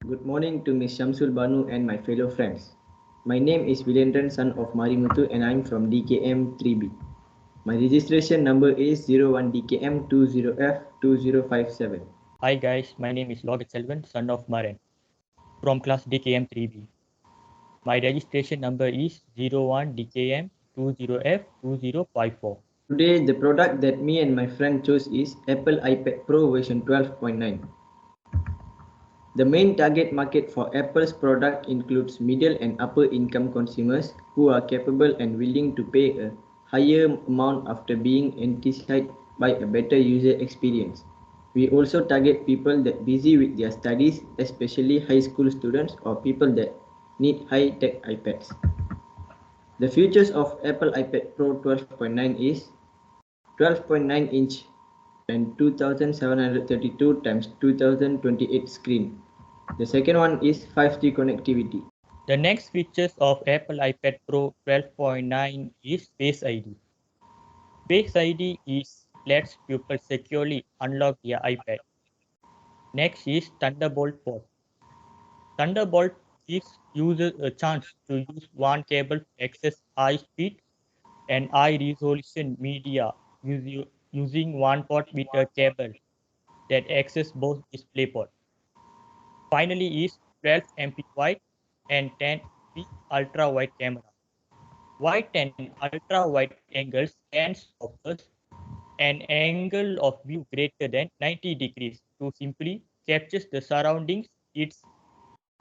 Good morning to Ms. Shamsul Banu and my fellow friends. My name is Vilendran, son of Marimuthu, and I'm from DKM 3B. My registration number is 01DKM20F2057. Hi guys, my name is Logat Selvan, son of Maran, from class DKM 3B. My registration number is 01DKM20F2054. Today, the product that me and my friend chose is Apple iPad Pro version 12.9. The main target market for Apple's product includes middle and upper income consumers who are capable and willing to pay a higher amount after being enticed by a better user experience. We also target people that busy with their studies, especially high school students or people that need high-tech iPads. The features of Apple iPad Pro 12.9 is 12.9 inch and 2732 times 2028 screen. The second one is 5G connectivity. The next features of Apple iPad Pro 12.9 is Face ID. Face ID lets people securely unlock their iPad. Next is Thunderbolt port. Thunderbolt gives users a chance to use one cable to access high-speed and high-resolution media using one port with a cable that access both display ports. Finally is 12MP wide and 10MP ultra wide camera. Wide and ultra wide angles scans offers an angle of view greater than 90 degrees to simply captures the surroundings. It's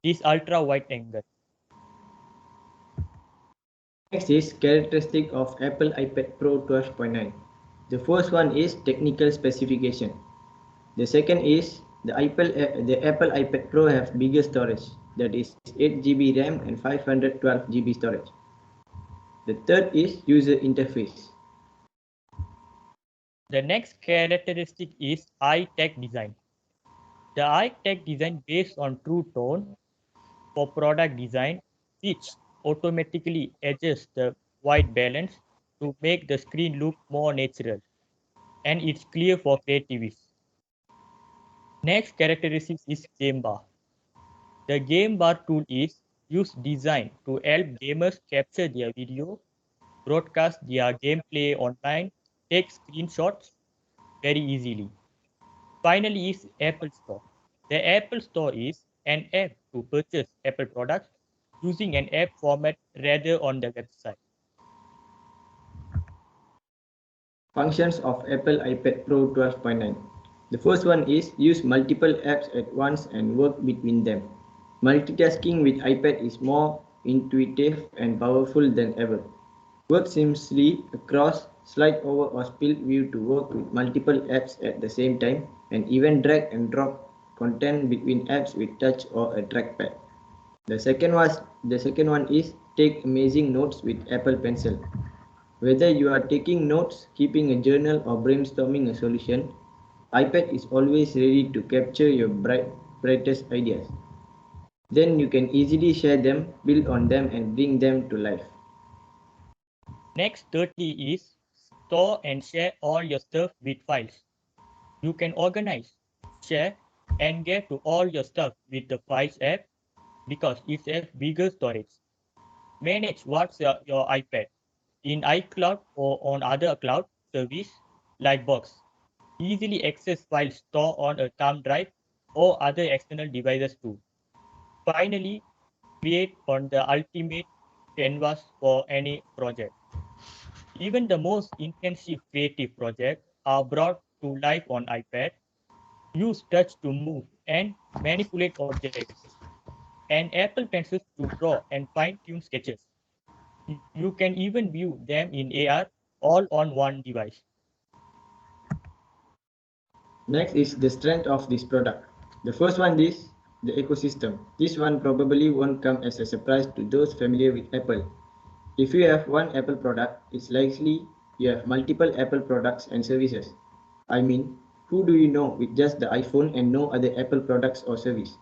this ultra wide angle. Next is characteristic of Apple iPad Pro 12.9. The first one is technical specification. The second is the Apple iPad Pro have bigger storage, that is 8 GB RAM and 512 GB storage. The third is user interface. The next characteristic is high-tech design. The high-tech design based on True Tone for product design, which automatically adjusts the white balance to make the screen look more natural, and it's clear for creativists. Next characteristic is Game Bar. The Game Bar tool is used designed to help gamers capture their video, broadcast their gameplay online, take screenshots very easily. Finally is Apple Store. The Apple Store is an app to purchase Apple products using an app format rather on the website. Functions of Apple iPad Pro 12.9. The first one is use multiple apps at once and work between them. Multitasking with iPad is more intuitive and powerful than ever. Work seamlessly across slide over or split view to work with multiple apps at the same time, and even drag and drop content between apps with touch or a trackpad. The second one is take amazing notes with Apple Pencil. Whether you are taking notes, keeping a journal, or brainstorming a solution, iPad is always ready to capture your brightest ideas. Then you can easily share them, build on them, and bring them to life. Next, thirdly is store and share all your stuff with files. You can organize, share, and get to all your stuff with the Files app because it has bigger storage. Manage what's your iPad in iCloud or on other cloud service like Box. Easily access files stored on a thumb drive or other external devices too. Finally, create on the ultimate canvas for any project. Even the most intensive creative projects are brought to life on iPad. Use touch to move and manipulate objects, and Apple Pencil to draw and fine-tune sketches. You can even view them in AR all on one device. Next is the strength of this product. The first one is the ecosystem. This one probably won't come as a surprise to those familiar with Apple. If you have one Apple product, it's likely you have multiple Apple products and services. I mean, who do you know with just the iPhone and no other Apple products or service?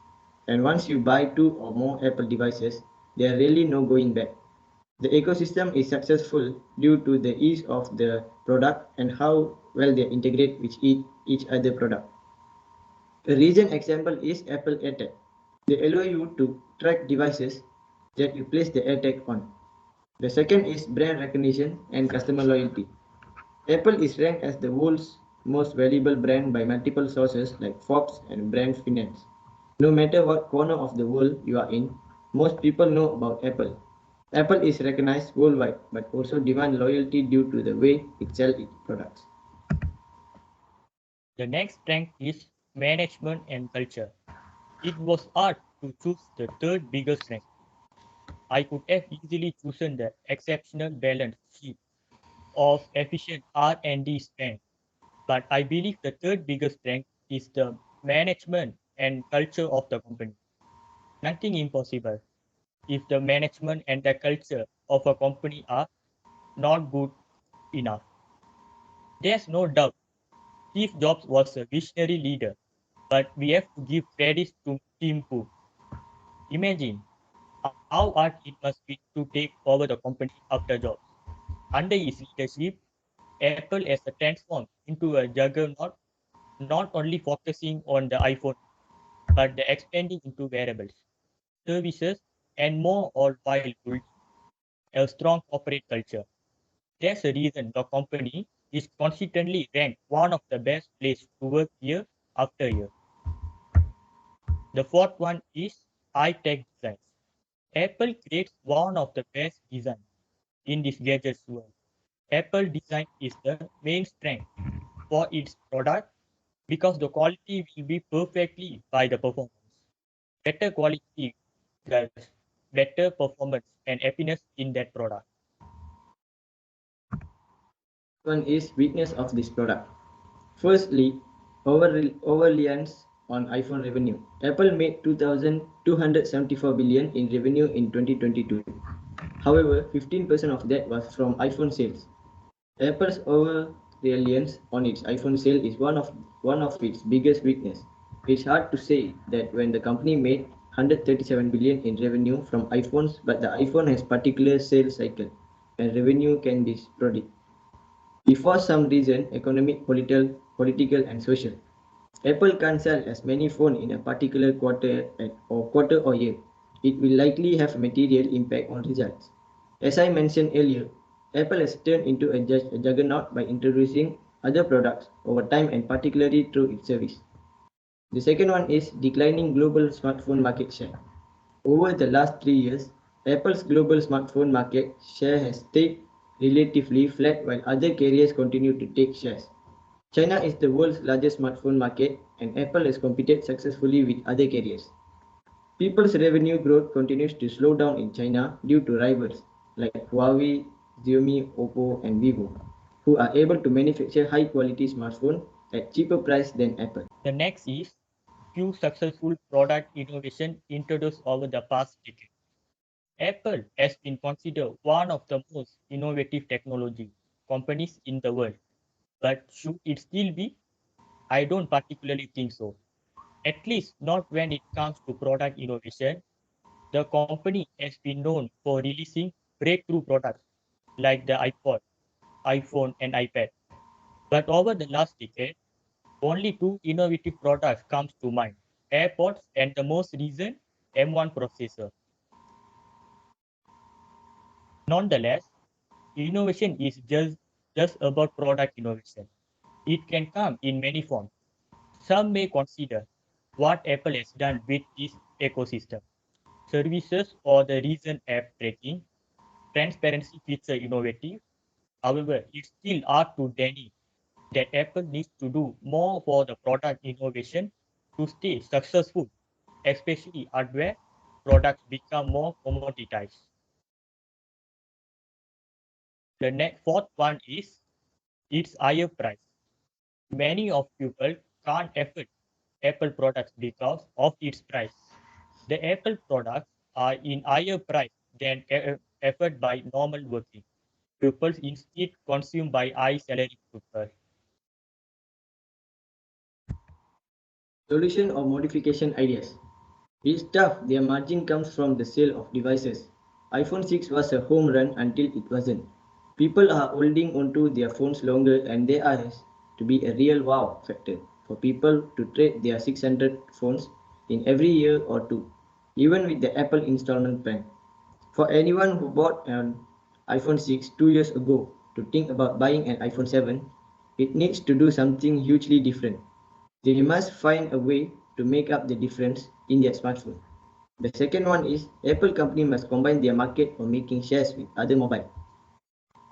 And once you buy two or more Apple devices, there are really no going back. The ecosystem is successful due to the ease of the product and how well they integrate with each other product. A recent example is Apple AirTag. They allow you to track devices that you place the AirTag on. The second is brand recognition and customer loyalty. Apple is ranked as the world's most valuable brand by multiple sources like Forbes and Brand Finance. No matter what corner of the world you are in, most people know about Apple. Apple is recognized worldwide but also demand loyalty due to the way it sells its products. The next strength is management and culture. It was hard to choose the third biggest strength. I could have easily chosen the exceptional balance sheet of efficient R&D spend, but I believe the third biggest strength is the management and culture of the company. Nothing impossible if the management and the culture of a company are not good enough. There's no doubt Steve Jobs was a visionary leader, but we have to give credit to Tim Cook. Imagine how hard it must be to take over the company after Jobs. Under his leadership, Apple has transformed into a juggernaut, not only focusing on the iPhone, but the expanding into wearables, services, and more, all while building a strong corporate culture. There's a reason the company is consistently ranked one of the best places to work year after year. The fourth one is high-tech design. Apple creates one of the best designs in this gadgets world. Apple design is the main strength for its product because the quality will be perfectly by the performance. Better quality equals better performance and happiness in that product. One is weakness of this product. Firstly, over-reliance on iPhone revenue. Apple made 2,274 billion in revenue in 2022. However, 15% of that was from iPhone sales. Apple's over-reliance on its iPhone sale is one of its biggest weakness. It's hard to say that when the company made 137 billion in revenue from iPhones, but the iPhone has particular sales cycle and revenue can be sporadic. If for some reason, economic, political and social, Apple can't sell as many phones in a particular quarter or year, it will likely have a material impact on results. As I mentioned earlier, Apple has turned into a juggernaut by introducing other products over time and particularly through its service. The second one is declining global smartphone market share. Over the last 3 years, Apple's global smartphone market share has stayed relatively flat while other carriers continue to take shares. China is the world's largest smartphone market and Apple has competed successfully with other carriers. People's revenue growth continues to slow down in China due to rivals like Huawei, Xiaomi, Oppo, and Vivo, who are able to manufacture high quality smartphones at cheaper price than Apple. The next is few successful product innovation introduced over the past decade. Apple has been considered one of the most innovative technology companies in the world. But should it still be? I don't particularly think so. At least not when it comes to product innovation. The company has been known for releasing breakthrough products like the iPod, iPhone, and iPad. But over the last decade, only two innovative products comes to mind, AirPods and the most recent M1 processor. Nonetheless, innovation is just about product innovation. It can come in many forms. Some may consider what Apple has done with its ecosystem, services or the recent app tracking, transparency feature innovative. However, it's still hard to deny that Apple needs to do more for the product innovation to stay successful, especially hardware products become more commoditized. The next fourth one is its higher price. Many of people can't afford Apple products because of its price. The Apple products are in higher price than offered by normal working people instead consumed by high salary people. Solution or modification ideas. It's tough, their margin comes from the sale of devices. iPhone 6 was a home run until it wasn't. People are holding onto their phones longer and there has to be a real wow factor for people to trade their 600 phones in every year or two. even with the Apple installment plan. For anyone who bought an iPhone 6 2 years ago to think about buying an iPhone 7, it needs to do something hugely different. They must find a way to make up the difference in their smartphone. The second one is Apple company must combine their market for making shares with other mobile,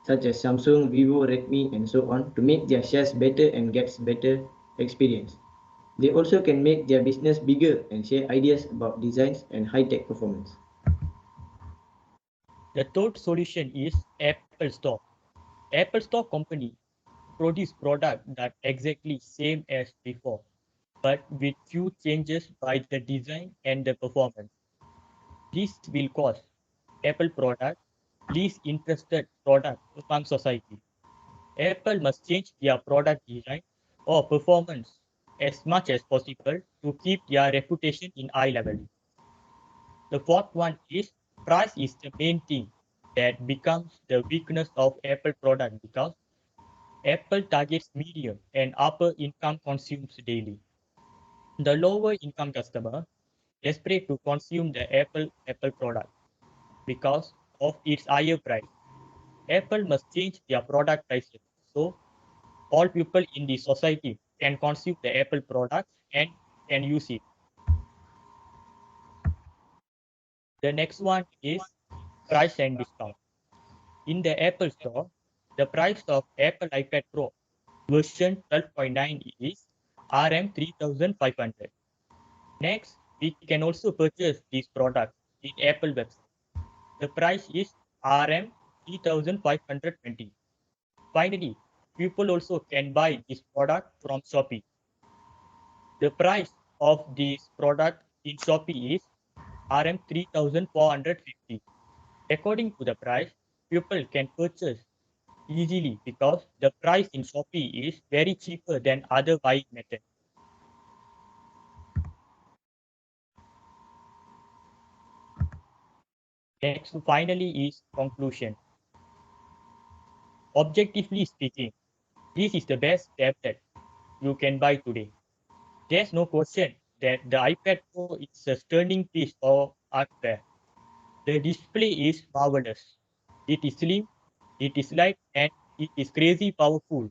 such as Samsung, Vivo, Redmi, and so on, to make their shares better and gets better experience. They also can make their business bigger and share ideas about designs and high-tech performance. The third solution is Apple Store. Apple Store company produce product that exactly same as before, but with few changes by the design and the performance. This will cause Apple product least interested product among society. Apple must change their product design or performance as much as possible to keep their reputation in eye level. The fourth one is price is the main thing that becomes the weakness of Apple product because Apple targets medium and upper income consumers daily. The lower income customer desperate to consume the Apple product because of its higher price. Apple must change their product prices so all people in the society can consume the Apple products and can use it. The next one is price and discount. In the Apple Store, the price of Apple iPad Pro version 12.9 is RM 3500. Next, we can also purchase these products in Apple website. The price is RM 3520. Finally, people also can buy this product from Shopee. The price of this product in Shopee is RM 3450. According to the price, people can purchase easily because the price in Shopee is very cheaper than other buying methods. Next, finally, is conclusion. Objectively speaking, this is the best tablet you can buy today. There's no question that the iPad Pro is a stunning piece of hardware. The display is marvelous. It is slim, it is light, and it is crazy powerful.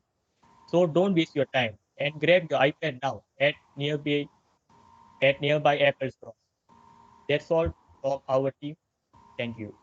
So don't waste your time and grab your iPad now at nearby Apple stores. That's all from our team. Thank you.